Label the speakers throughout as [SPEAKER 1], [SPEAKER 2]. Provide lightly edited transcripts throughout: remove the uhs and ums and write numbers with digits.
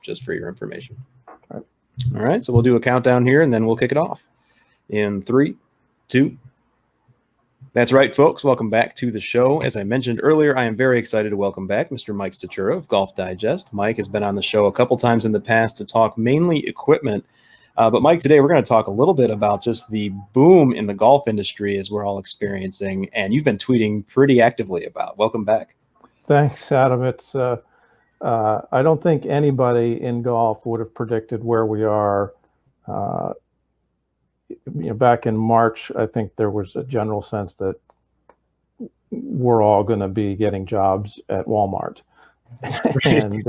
[SPEAKER 1] just for your information. All right, so we'll do a countdown here, and then we'll kick it off in 3, 2. That's right, folks. Welcome back to the show. As I mentioned earlier, I am very excited to welcome back Mr. Mike Stachura of Golf Digest. Mike has been on the show a couple times in the past to talk mainly equipment. But Mike, today we're going to talk a little bit about just the boom in the golf industry as we're all experiencing, and you've been tweeting pretty actively about. Welcome back.
[SPEAKER 2] Thanks, Adam. It's I don't think anybody in golf would have predicted where we are. Back in March, I think there was a general sense that we're all going to be getting jobs at Walmart, and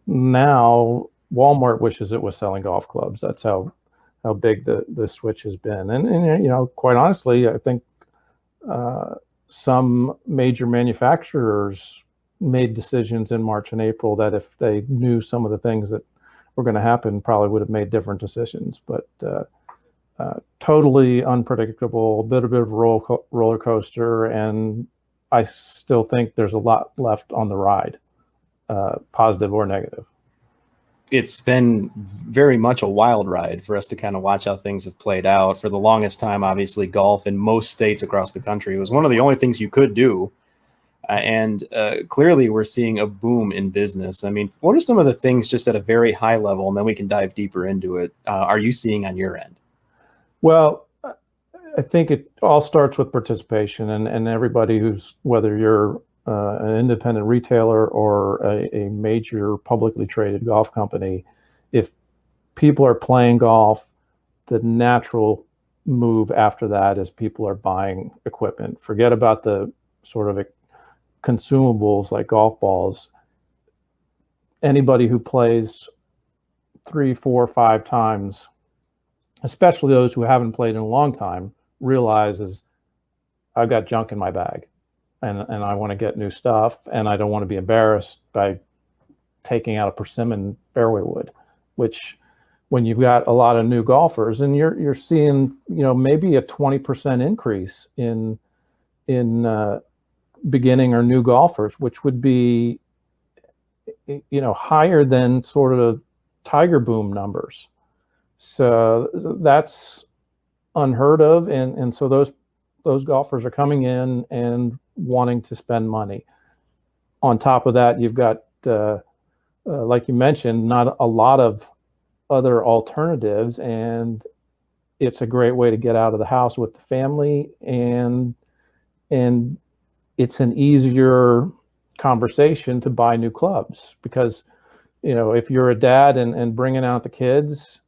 [SPEAKER 2] now Walmart wishes it was selling golf clubs. That's how big the switch has been. And quite honestly, I think some major manufacturers made decisions in March and April that if they knew some of the things that were going to happen, probably would have made different decisions. But totally unpredictable, a bit of a roller coaster, and I still think there's a lot left on the ride, positive or negative.
[SPEAKER 1] It's been very much a wild ride for us to kind of watch how things have played out. For the longest time, obviously, golf in most states across the country was one of the only things you could do. And clearly, we're seeing a boom in business. I mean, what are some of the things just at a very high level, and then we can dive deeper into it, are you seeing on your end?
[SPEAKER 2] Well, I think it all starts with participation, and everybody who's, whether you're an independent retailer or a major publicly traded golf company, if people are playing golf, the natural move after that is people are buying equipment. Forget about the sort of consumables like golf balls. Anybody who plays 3, 4, 5 times, especially those who haven't played in a long time, realizes I've got junk in my bag. And I want to get new stuff, and I don't want to be embarrassed by taking out a persimmon fairway wood, which when you've got a lot of new golfers and you're seeing, maybe a 20% increase in beginning or new golfers, which would be, higher than sort of Tiger boom numbers. So that's unheard of. And so those golfers are coming in and wanting to spend money. On top of that, you've got, like you mentioned, not a lot of other alternatives, and it's a great way to get out of the house with the family, and it's an easier conversation to buy new clubs because, if you're a dad and bringing out the kids,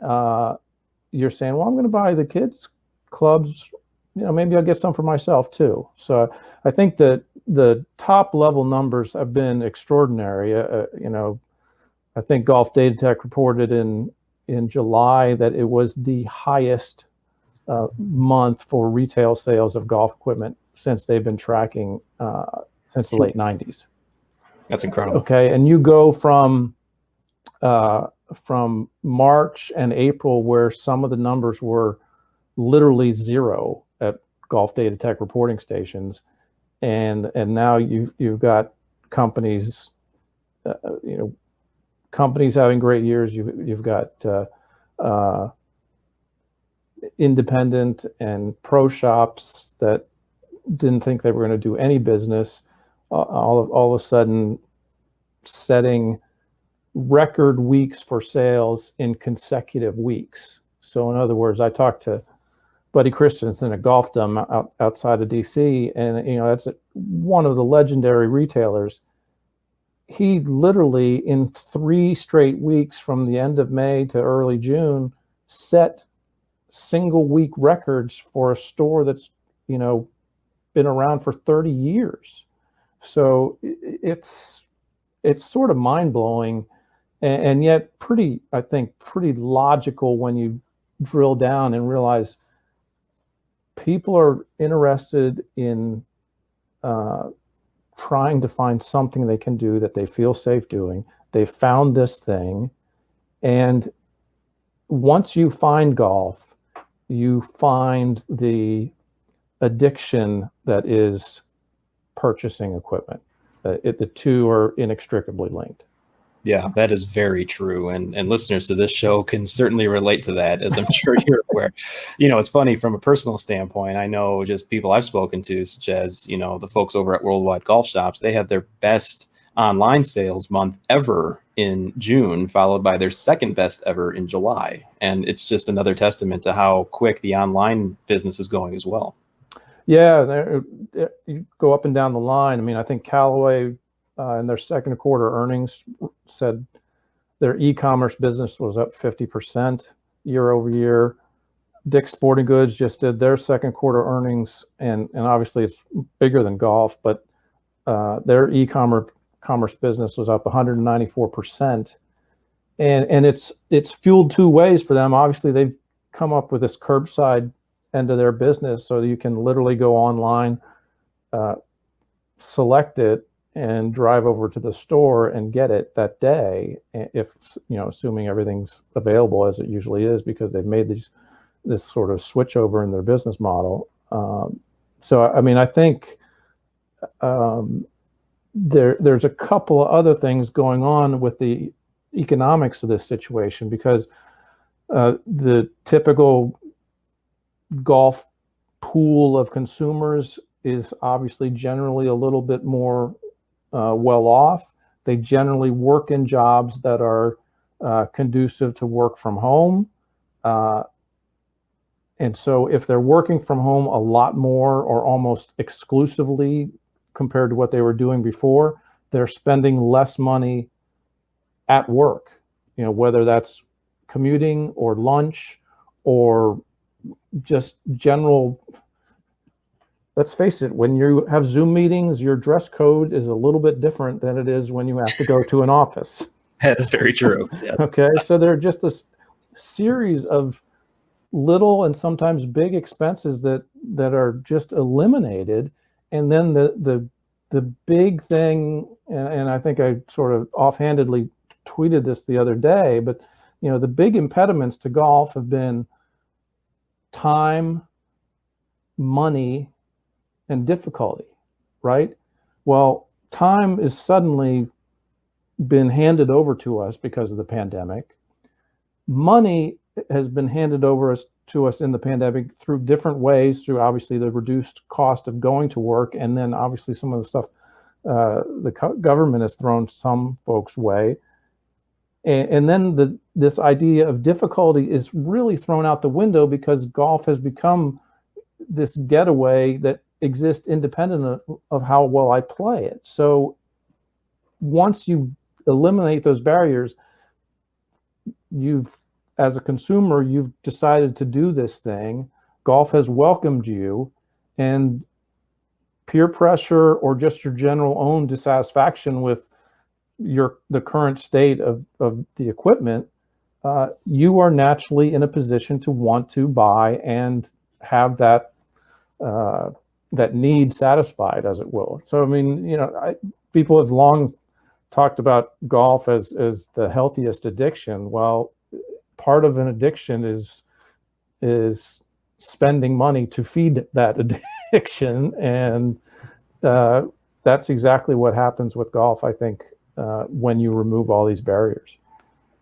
[SPEAKER 2] you're saying, well, I'm going to buy the kids clubs. Maybe I'll get some for myself too. So I think that the top level numbers have been extraordinary. I think Golf Data Tech reported in July that it was the highest month for retail sales of golf equipment since they've been tracking since the late 90s.
[SPEAKER 1] That's incredible.
[SPEAKER 2] Okay, and you go from March and April, where some of the numbers were literally zero at Golf Data Tech reporting stations, and now you've got companies, companies having great years. You've got independent and pro shops that didn't think they were going to do any business, all of a sudden setting record weeks for sales in consecutive weeks. So in other words, I talked to Buddy Christensen at Golfdom outside of DC, and that's one of the legendary retailers. He literally, in 3 straight weeks from the end of May to early June, set single week records for a store that's been around for 30 years. So it's sort of mind-blowing, and yet pretty logical when you drill down and realize people are interested in trying to find something they can do that they feel safe doing. They found this thing, and once you find golf, you find the addiction that is purchasing equipment. The two are inextricably linked.
[SPEAKER 1] Yeah, that is very true. And listeners to this show can certainly relate to that, as I'm sure you're aware. It's funny from a personal standpoint. I know just people I've spoken to, such as, the folks over at Worldwide Golf Shops, they had their best online sales month ever in June, followed by their second best ever in July. And it's just another testament to how quick the online business is going as well.
[SPEAKER 2] Yeah, you go up and down the line. I mean, I think Callaway in their second quarter earnings said their e-commerce business was up 50% year over year. Dick's Sporting Goods just did their second quarter earnings, and obviously it's bigger than golf, but their e-commerce business was up 194%, and it's fueled two ways for them. Obviously, they've come up with this curbside end of their business, so that you can literally go online, select it, and drive over to the store and get it that day, if assuming everything's available as it usually is, because they've made this sort of switch over in their business model. So I mean, I think there's a couple of other things going on with the economics of this situation, because the typical golf pool of consumers is obviously generally a little bit more well off. They generally work in jobs that are conducive to work from home. And so if they're working from home a lot more or almost exclusively compared to what they were doing before, they're spending less money at work, whether that's commuting or lunch or just general. Let's face it, when you have Zoom meetings, your dress code is a little bit different than it is when you have to go to an office.
[SPEAKER 1] That is very true. Yeah.
[SPEAKER 2] Okay, so there are just a series of little and sometimes big expenses that are just eliminated. And then the big thing, and I think I sort of offhandedly tweeted this the other day, but the big impediments to golf have been time, money, and difficulty, right? Well, time is suddenly been handed over to us because of the pandemic. Money has been handed over to us in the pandemic through different ways, through obviously the reduced cost of going to work, and then obviously some of the stuff the government has thrown some folks' way. And then this idea of difficulty is really thrown out the window, because golf has become this getaway that exists independent of how well I play it. So once you eliminate those barriers, as a consumer, you've decided to do this thing. Golf has welcomed you, and peer pressure or just your general own dissatisfaction with the current state of the equipment, you are naturally in a position to want to buy and have that need satisfied, as it will. So I mean, people have long talked about golf as the healthiest addiction. Well, part of an addiction is spending money to feed that addiction, and that's exactly what happens with golf, I think, when you remove all these barriers.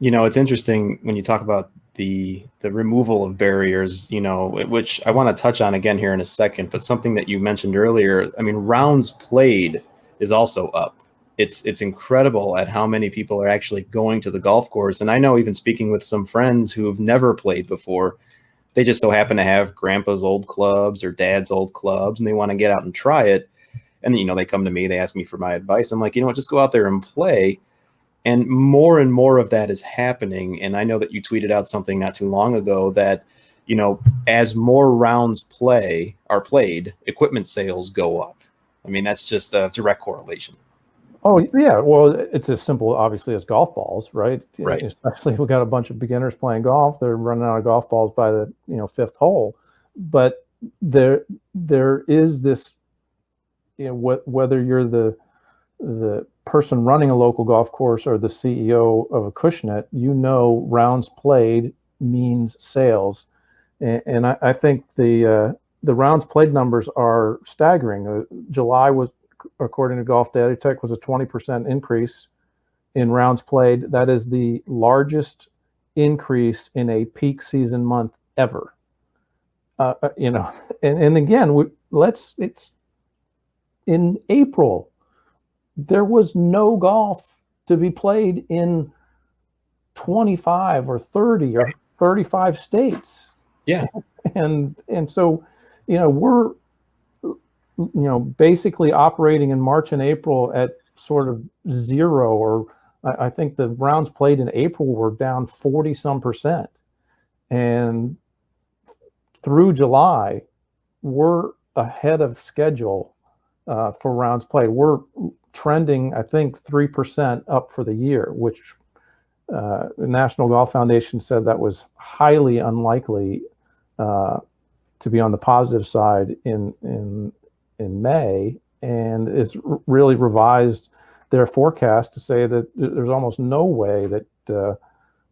[SPEAKER 1] It's interesting when you talk about the removal of barriers, which I want to touch on again here in a second, but something that you mentioned earlier, I mean, rounds played is also up. It's incredible at how many people are actually going to the golf course. And I know, even speaking with some friends who have never played before, they just so happen to have grandpa's old clubs or dad's old clubs, and they want to get out and try it. And, they come to me, they ask me for my advice. I'm like, just go out there and play. And more of that is happening. And I know that you tweeted out something not too long ago that, as more rounds are played, equipment sales go up. I mean, that's just a direct correlation.
[SPEAKER 2] Oh, yeah. Well, it's as simple, obviously, as golf balls, right?
[SPEAKER 1] Right.
[SPEAKER 2] Especially if we've got a bunch of beginners playing golf, they're running out of golf balls by the fifth hole. But there is this, whether you're the person running a local golf course or the CEO of a Cushnet, rounds played means sales, and I think the rounds played numbers are staggering. July was, according to Golf Data Tech, was a 20% increase in rounds played. That is the largest increase in a peak season month ever. And again, it's in April. There was no golf to be played in 25 or 30 or 35 states.
[SPEAKER 1] Yeah.
[SPEAKER 2] And so, we're, basically operating in March and April at sort of zero, or I think the rounds played in April were down 40 some percent. And through July, we're ahead of schedule for rounds played. We're trending, I think, 3% up for the year, which the National Golf Foundation said that was highly unlikely to be on the positive side in May, and is really revised their forecast to say that there's almost no way that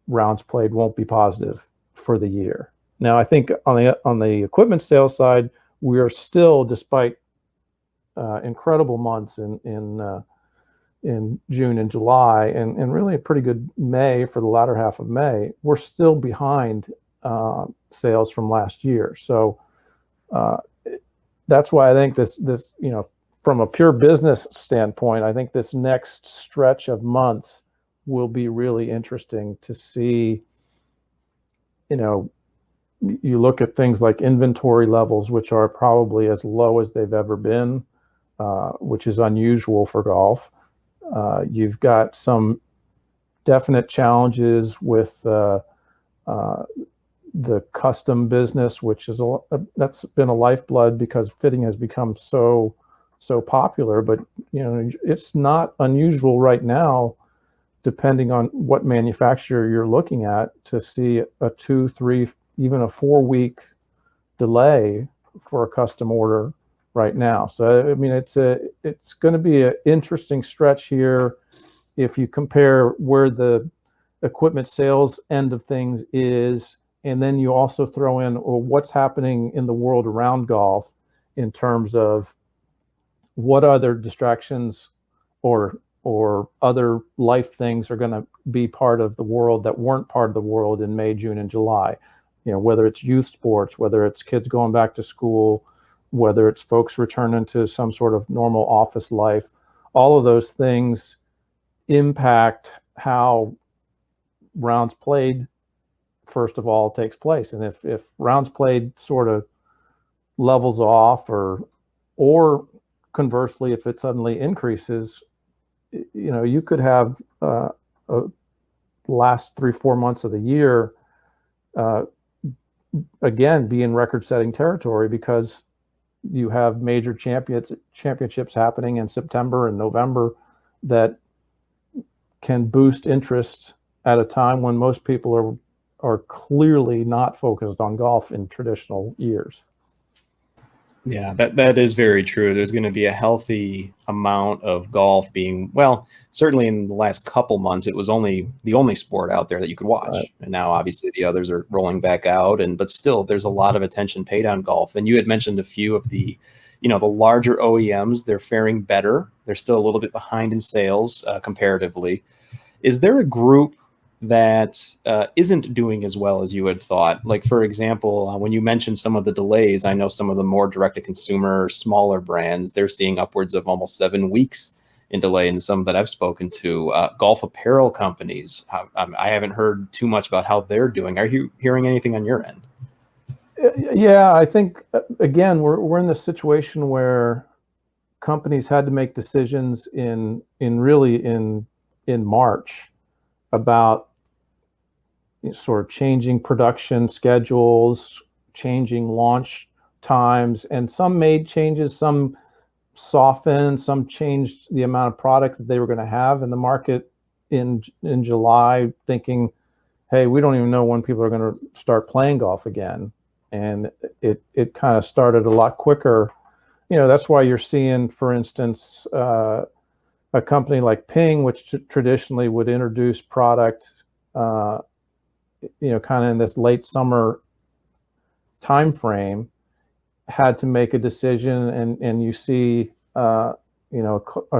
[SPEAKER 2] rounds played won't be positive for the year. Now, I think on the equipment sales side, we are still, despite incredible months in June and July, and really a pretty good May for the latter half of May, we're still behind sales from last year. So that's why I think this from a pure business standpoint, I think this next stretch of months will be really interesting to see. You look at things like inventory levels, which are probably as low as they've ever been, which is unusual for golf. You've got some definite challenges with the custom business, which is that's been a lifeblood because fitting has become so popular. But it's not unusual right now, depending on what manufacturer you're looking at, to see a 2, 3, even a 4-week delay for a custom order right now. So I mean, it's going to be an interesting stretch here if you compare where the equipment sales end of things is, and then you also throw in what's happening in the world around golf in terms of what other distractions or other life things are going to be part of the world that weren't part of the world in May, June, and July. Whether it's youth sports, whether it's kids going back to school, whether it's folks returning to some sort of normal office life, all of those things impact how rounds played, first of all, takes place. And if rounds played sort of levels off, or conversely, if it suddenly increases, you could have last 3-4 months of the year again be in record-setting territory, because you have major championships happening in September and November that can boost interest at a time when most people are clearly not focused on golf in traditional years.
[SPEAKER 1] Yeah, that is very true. There's going to be a healthy amount of golf being, well, certainly in the last couple months, it was the only sport out there that you could watch. Right. And now obviously the others are rolling back out, but still there's a lot of attention paid on golf. And you had mentioned a few of the larger OEMs, they're faring better. They're still a little bit behind in sales comparatively. Is there a group that isn't doing as well as you had thought? Like, for example, when you mentioned some of the delays, I know some of the more direct-to-consumer, smaller brands, they're seeing upwards of almost 7 weeks in delay in some that I've spoken to. Golf apparel companies, I haven't heard too much about how they're doing. Are you hearing anything on your end?
[SPEAKER 2] Yeah, I think, again, we're in this situation where companies had to make decisions in March about sort of changing production schedules, changing launch times, and some made changes, some softened, some changed the amount of product that they were going to have in the market in July, thinking, hey, we don't even know when people are going to start playing golf again. And it kind of started a lot quicker. That's why you're seeing, for instance, a company like Ping, which traditionally would introduce product, kind of in this late summer time frame, had to make a decision. And you see, a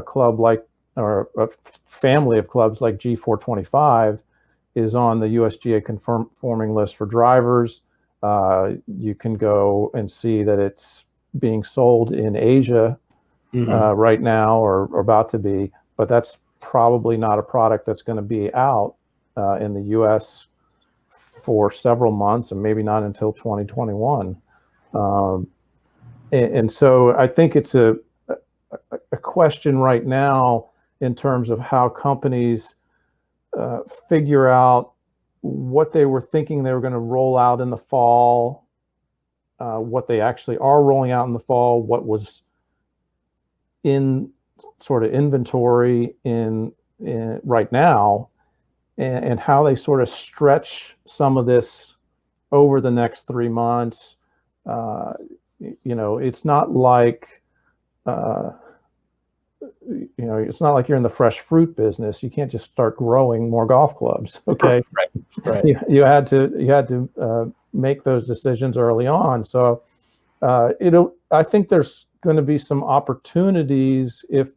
[SPEAKER 2] club like or a family of clubs like G425 is on the USGA conforming list for drivers. You can go and see that it's being sold in Asia right now, or about to be, but that's probably not a product that's going to be out in the US for several months, and maybe not until 2021. And so I think it's a question right now in terms of how companies figure out what they were thinking they were going to roll out in the fall, what they actually are rolling out in the fall, what was in sort of inventory in right now, and how they sort of stretch some of this over the next 3 months. It's not like it's not like you're in the fresh fruit business. You can't just start growing more golf clubs. Okay,
[SPEAKER 1] right.
[SPEAKER 2] You had to make those decisions early on. So I think there's going to be some opportunities if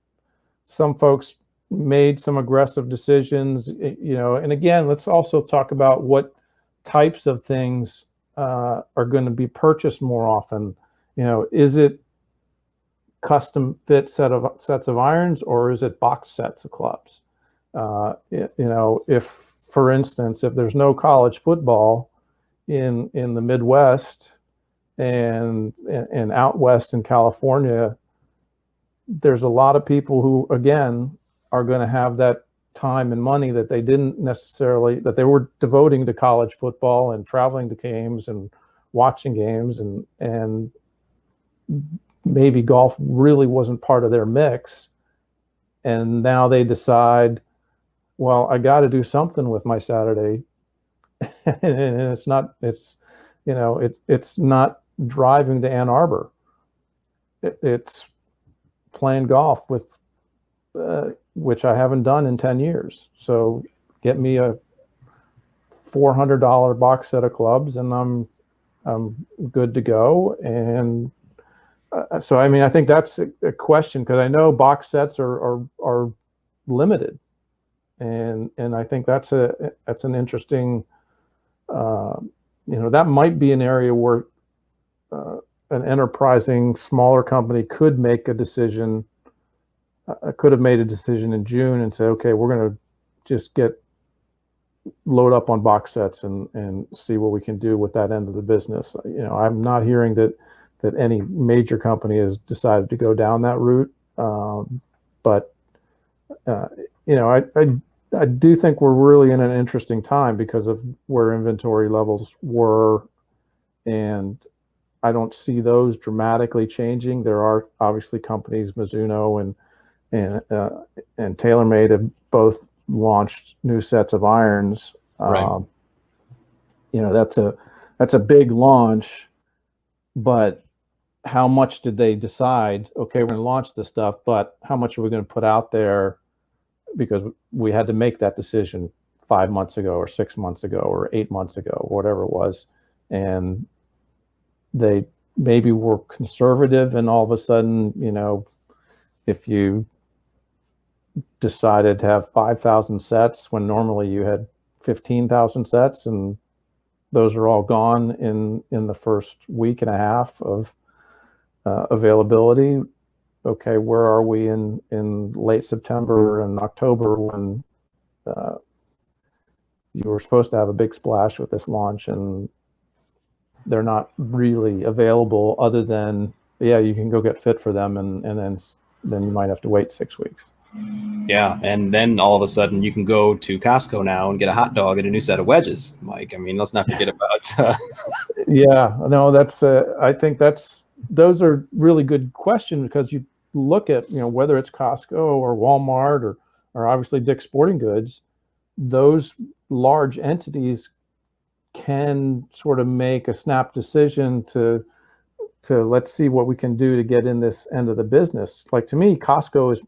[SPEAKER 2] some folks made some aggressive decisions. And again, let's also talk about what types of things are going to be purchased more often. Is it custom fit sets of irons, or is it box sets of clubs? If, for instance, if there's no college football in the Midwest and out west in California, there's a lot of people who, again, are going to have that time and money that they were devoting to college football and traveling to games and watching games, and maybe golf really wasn't part of their mix. And now they decide, well, I got to do something with my Saturday. And it's not driving to Ann Arbor. It's playing golf with, which I haven't done in 10 years. So get me a $400 box set of clubs and I'm good to go. And so, I mean, I think that's a question, because I know box sets are limited, and I think that's an interesting, that might be an area where an enterprising smaller company could make a decision. Could have made a decision in June and say, okay, we're going to just load up on box sets and see what we can do with that end of the business. I'm not hearing that any major company has decided to go down that route. But I do think we're really in an interesting time because of where inventory levels were, and I don't see those dramatically changing. There are obviously companies, Mizuno and TaylorMade, have both launched new sets of irons.
[SPEAKER 1] Right.
[SPEAKER 2] That's a big launch, but how much did they decide? Okay, we're going to launch this stuff, but how much are we going to put out there? Because we had to make that decision 5 months ago, or 6 months ago, or 8 months ago, or whatever it was, and they maybe were conservative, and all of a sudden, if you decided to have 5,000 sets when normally you had 15,000 sets, and those are all gone in the first week and a half of availability. Okay, where are we in late September and October when you were supposed to have a big splash with this launch, and they're not really available, other than, you can go get fit for them, and then you might have to wait 6 weeks.
[SPEAKER 1] Yeah, and then all of a sudden you can go to Costco now and get a hot dog and a new set of wedges, Mike. I mean, let's not forget about.
[SPEAKER 2] Yeah, no, that's. I think those are really good questions, because you look at whether it's Costco or Walmart or obviously Dick's Sporting Goods, those large entities can sort of make a snap decision to let's see what we can do to get in this end of the business. Like, to me, Costco is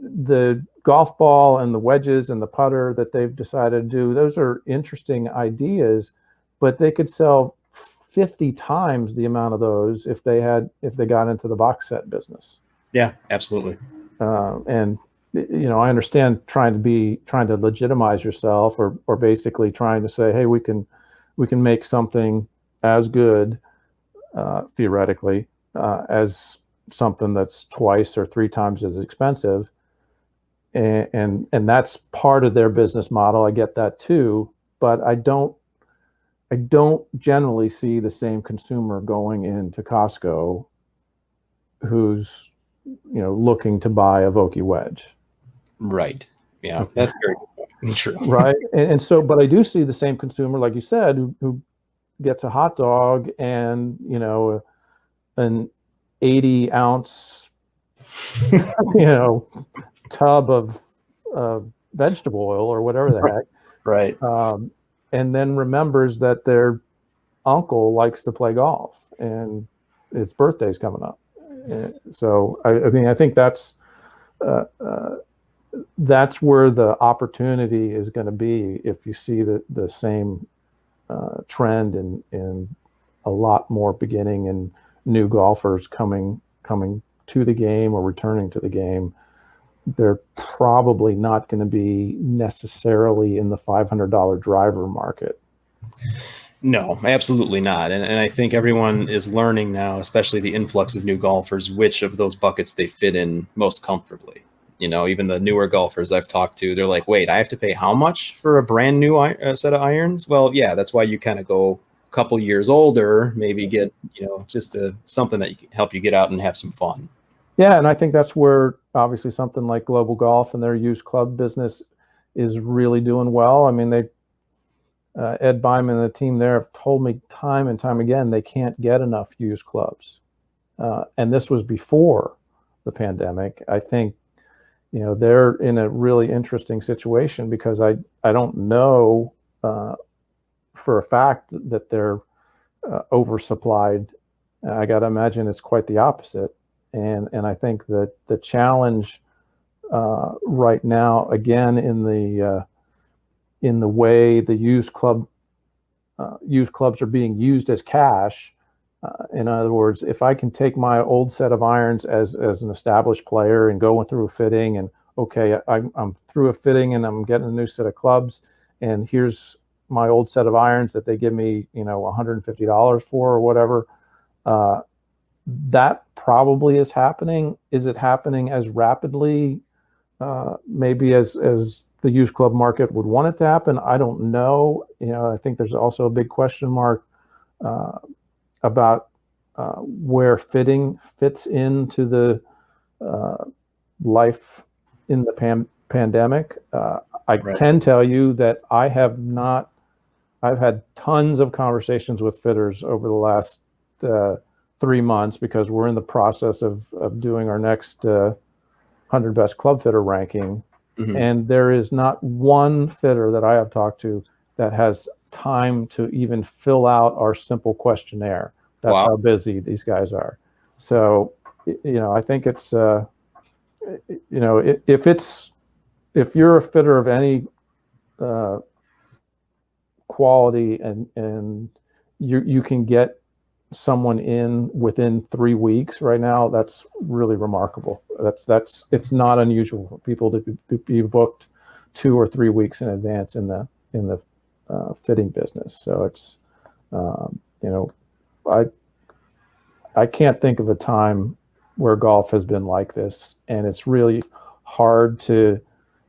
[SPEAKER 2] the golf ball and the wedges and the putter that they've decided to do. Those are interesting ideas, but they could sell 50 times the amount of those if they got into the box set business.
[SPEAKER 1] Yeah, absolutely.
[SPEAKER 2] And I understand trying to legitimize yourself, or basically trying to say, hey, we can make something as good, theoretically, as something that's twice or three times as expensive. And that's part of their business model. I get that too, but I don't generally see the same consumer going into Costco who's looking to buy a Vokey wedge.
[SPEAKER 1] Right. Yeah, okay. That's very good point. True.
[SPEAKER 2] Right. And so, but I do see the same consumer, like you said, who gets a hot dog and an 80-ounce tub of vegetable oil or whatever the heck.
[SPEAKER 1] Right.
[SPEAKER 2] And then remembers that their uncle likes to play golf and his birthday's coming up. So I mean, I think that's where the opportunity is going to be if you see the same trend in a lot more beginning and new golfers coming to the game or returning to the game. They're probably not going to be necessarily in the $500 driver market.
[SPEAKER 1] No, absolutely not. And I think everyone is learning now, especially the influx of new golfers, which of those buckets they fit in most comfortably. Even the newer golfers I've talked to, they're like, wait, I have to pay how much for a brand new set of irons? Well, yeah, that's why you kind of go a couple years older, maybe get, just something that can help you get out and have some fun.
[SPEAKER 2] Yeah, and I think that's where obviously something like Global Golf and their used club business is really doing well. I mean, Ed Byman and the team there have told me time and time again they can't get enough used clubs, and this was before the pandemic. I think they're in a really interesting situation because I don't know for a fact that they're oversupplied. I got to imagine it's quite the opposite. And I think that the challenge right now, again, in the way the used clubs are being used as cash. In other words, if I can take my old set of irons as an established player and go through a fitting, and okay, I'm through a fitting and I'm getting a new set of clubs, and here's my old set of irons that they give me, $150 for or whatever. That probably is happening. Is it happening as rapidly, maybe as the used club market would want it to happen? I don't know. I think there's also a big question mark about where fitting fits into the life in the pandemic. I can tell you that I've had tons of conversations with fitters over the last 3 months because we're in the process of doing our next 100 best club fitter ranking. Mm-hmm. And there is not one fitter that I have talked to that has time to even fill out our simple questionnaire. That's how busy these guys are. So, I think it's, if you're a fitter of any quality and you can get someone in within 3 weeks right now, that's really remarkable. It's not unusual for people to be booked 2 or 3 weeks in advance in the fitting business. So it's I can't think of a time where golf has been like this, and it's really hard to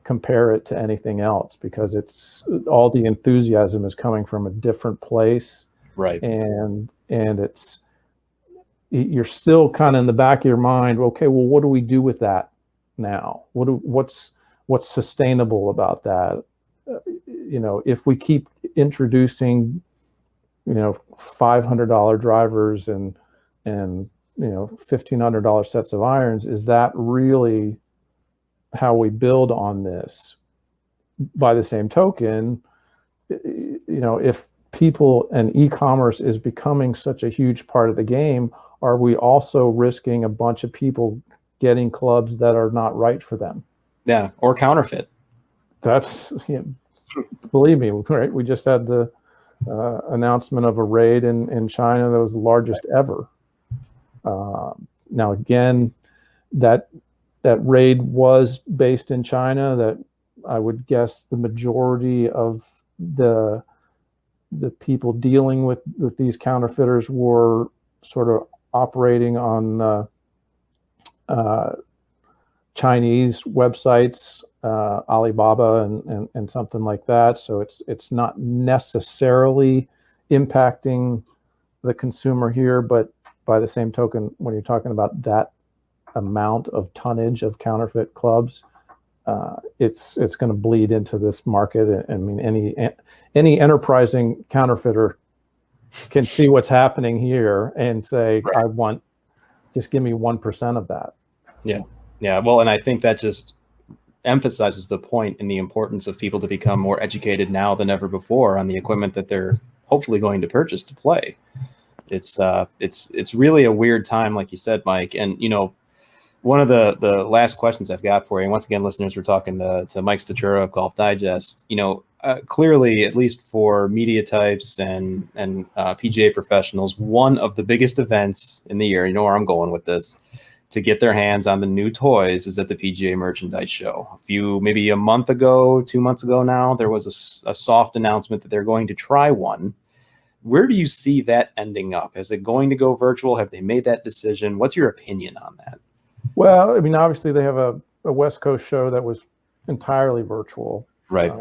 [SPEAKER 2] compare it to anything else because it's all the enthusiasm is coming from a different place.
[SPEAKER 1] Right.
[SPEAKER 2] And you're still kind of in the back of your mind, okay, well, what do we do with that now? What's sustainable about that? If we keep introducing, $500 drivers and $1,500 sets of irons, is that really how we build on this? By the same token, if people and e-commerce is becoming such a huge part of the game, are we also risking a bunch of people getting clubs that are not right for them?
[SPEAKER 1] Yeah, or counterfeit.
[SPEAKER 2] That's, believe me, right? We just had the announcement of a raid in China that was the largest ever. Now, again, that raid was based in China, that I would guess the majority of the people dealing with these counterfeiters were sort of operating on Chinese websites, Alibaba and something like that. So it's not necessarily impacting the consumer here, but by the same token, when you're talking about that amount of tonnage of counterfeit clubs, it's going to bleed into this market. I mean, any enterprising counterfeiter can see what's happening here and say, right, just give me 1% of that.
[SPEAKER 1] Yeah. Well, and I think that just emphasizes the point and the importance of people to become more educated now than ever before on the equipment that they're hopefully going to purchase to play. It's really a weird time, like you said, Mike. And, you know, one of the last questions I've got for you, and once again, listeners, we're talking to Mike Stachura of Golf Digest. You know, clearly, at least for media types and PGA professionals, one of the biggest events in the year, you know where I'm going with this, to get their hands on the new toys is at the PGA Merchandise Show. Maybe a month ago, 2 months ago now, there was a soft announcement that they're going to try one. Where do you see that ending up? Is it going to go virtual? Have they made that decision? What's your opinion on that?
[SPEAKER 2] Well, I mean, obviously they have a West Coast show that was entirely virtual,
[SPEAKER 1] right?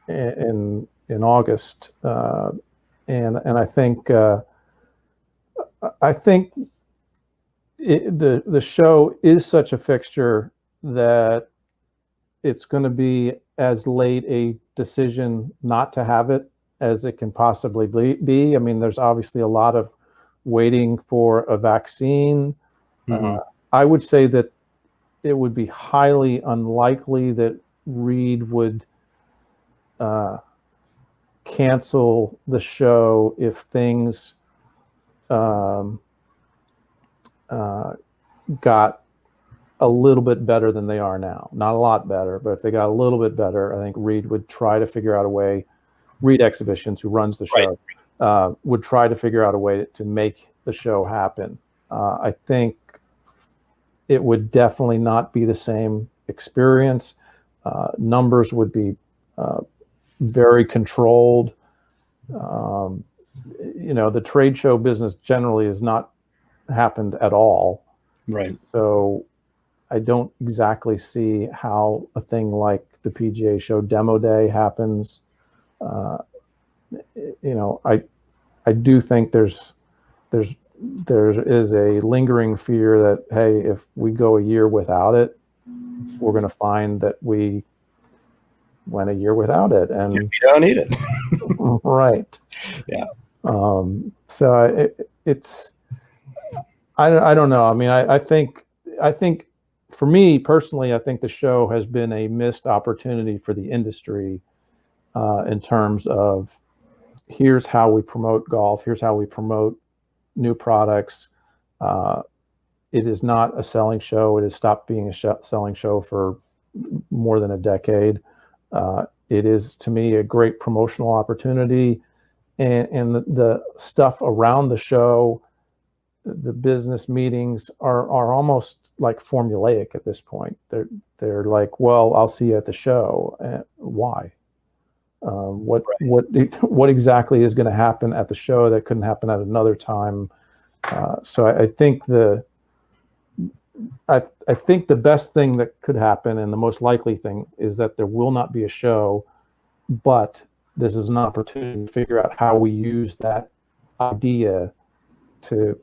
[SPEAKER 2] In August, and I think the show is such a fixture that it's going to be as late a decision not to have it as it can possibly be. I mean, there's obviously a lot of waiting for a vaccine. Mm-hmm. I would say that it would be highly unlikely that Reed would cancel the show if things got a little bit better than they are now. Not a lot better, but if they got a little bit better, I think Reed would try to figure out a way. Reed Exhibitions, who runs the show, right, would try to figure out a way to make the show happen. I think it would definitely not be the same experience. Numbers would be very controlled. You know, the trade show business generally has not happened at all.
[SPEAKER 1] Right.
[SPEAKER 2] So I don't exactly see how a thing like the PGA Show Demo Day happens. You know, I do think there is a lingering fear that, hey, if we go a year without it, we're going to find that we went a year without it, and
[SPEAKER 1] you don't need it.
[SPEAKER 2] Right.
[SPEAKER 1] Yeah.
[SPEAKER 2] So it's I don't know. I mean, I think for me personally, I think the show has been a missed opportunity for the industry in terms of here's how we promote golf, here's how we promote new products. It is not a selling show. It has stopped being a selling show for more than a decade. It is, to me, a great promotional opportunity, and the stuff around the show, the business meetings are almost like formulaic at this point. They're like, well, I'll see you at the show. Why? What exactly is going to happen at the show that couldn't happen at another time? So I think I think the best thing that could happen, and the most likely thing, is that there will not be a show, but this is an opportunity to figure out how we use that idea to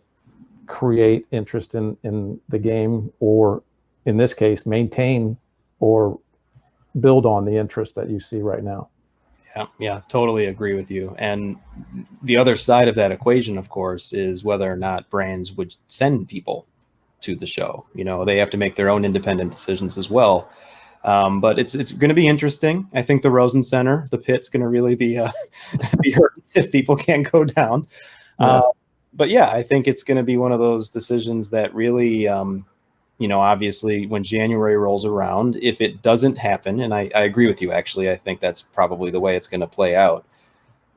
[SPEAKER 2] create interest in the game, or in this case, maintain or build on the interest that you see right now.
[SPEAKER 1] Yeah, totally agree with you. And the other side of that equation, of course, is whether or not brands would send people to the show. You know, they have to make their own independent decisions as well. But it's going to be interesting. I think the Rosen Center, the pit's going to really be hurt if people can't go down. Yeah. But yeah, I think it's going to be one of those decisions that really, you know, obviously when January rolls around, if it doesn't happen, and I agree with you, actually, I think that's probably the way it's going to play out.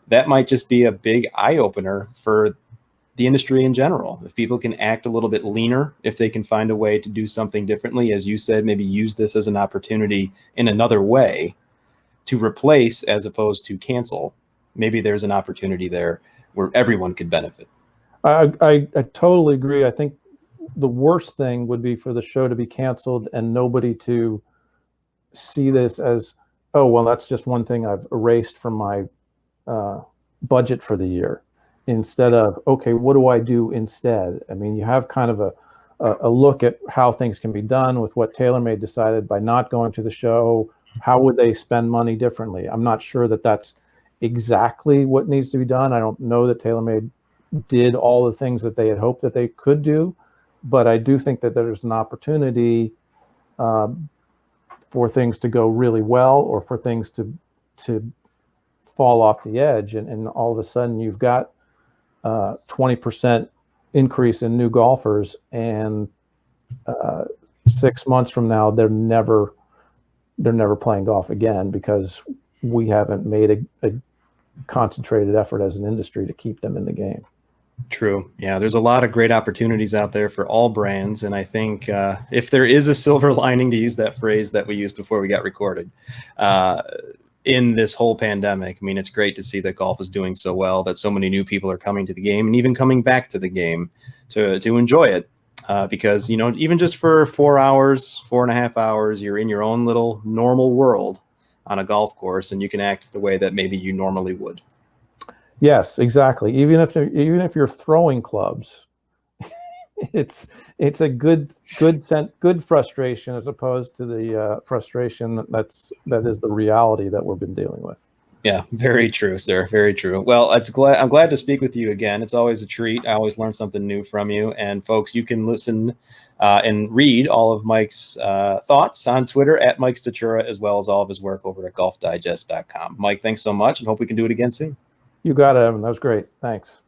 [SPEAKER 1] That might just be a big eye opener for the industry in general. If people can act a little bit leaner, if they can find a way to do something differently, as you said, maybe use this as an opportunity in another way to replace as opposed to cancel, maybe there's an opportunity there where everyone could benefit.
[SPEAKER 2] I totally agree. I think the worst thing would be for the show to be canceled and nobody to see this as, oh, well, that's just one thing I've erased from my budget for the year, instead of, okay, what do I do instead? I mean, you have kind of a look at how things can be done with what TaylorMade decided by not going to the show. How would they spend money differently? I'm not sure that that's exactly what needs to be done. I don't know that TaylorMade did all the things that they had hoped that they could do, but I do think that there's an opportunity for things to go really well, or for things to fall off the edge, and all of a sudden you've got 20% increase in new golfers, and 6 months from now they're never playing golf again because we haven't made a concentrated effort as an industry to keep them in the game.
[SPEAKER 1] True. Yeah, there's a lot of great opportunities out there for all brands. And I think if there is a silver lining, to use that phrase that we used before we got recorded, in this whole pandemic, I mean, it's great to see that golf is doing so well, that so many new people are coming to the game and even coming back to the game to enjoy it. Because, you know, even just for 4 hours, 4.5 hours, you're in your own little normal world on a golf course, and you can act the way that maybe you normally would.
[SPEAKER 2] Yes, exactly. Even if you're throwing clubs, it's a good frustration, as opposed to the frustration that is the reality that we've been dealing with.
[SPEAKER 1] Yeah, very true, sir. Very true. Well, I'm glad to speak with you again. It's always a treat. I always learn something new from you. And folks, you can listen and read all of Mike's thoughts on Twitter at Mike Stachura, as well as all of his work over at golfdigest.com. Mike, thanks so much, and hope we can do it again soon.
[SPEAKER 2] You got it, Evan. That was great. Thanks.